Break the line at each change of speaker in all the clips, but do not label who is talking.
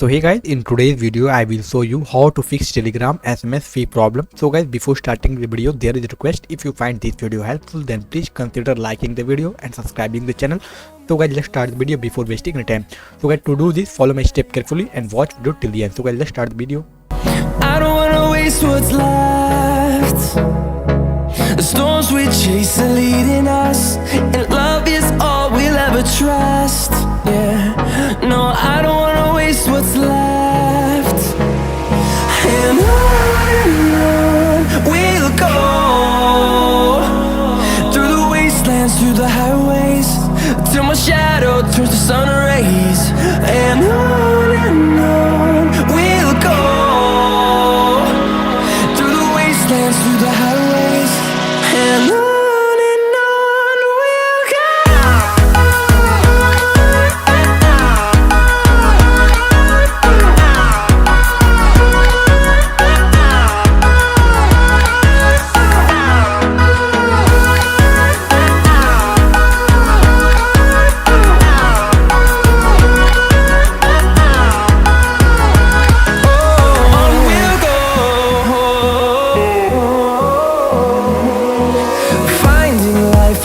So hey guys, in today's video I will show you how to fix Telegram SMS fee problem. So guys, before starting the video there is a request. If you find this video helpful then please consider liking the video and subscribing the channel. So guys, let's start the video before wasting any time. So guys, to do this follow my step carefully and watch video till the end. So guys, let's start the video.
I don't wanna waste what's left. The storms we chase are leading us, and love is all we'll ever trust. Yeah, no, I don't wanna waste what's left. And on we'll go, through the wastelands, through the highways, till my shadow turns to sun rays. And on we'll go, through the wastelands, through the highways, and on we'll go.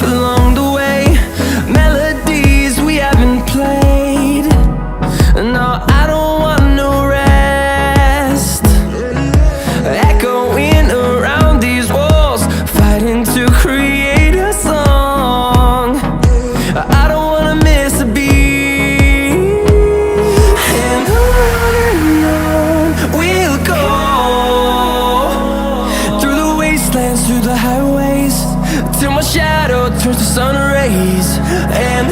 Along the way, melodies we haven't played. No, I don't want no rest. Echoing around these walls, fighting to create a song. I don't wanna miss a beat. And on we'll go, through the wastelands, through the highways, till my shadow turns to sun rays. And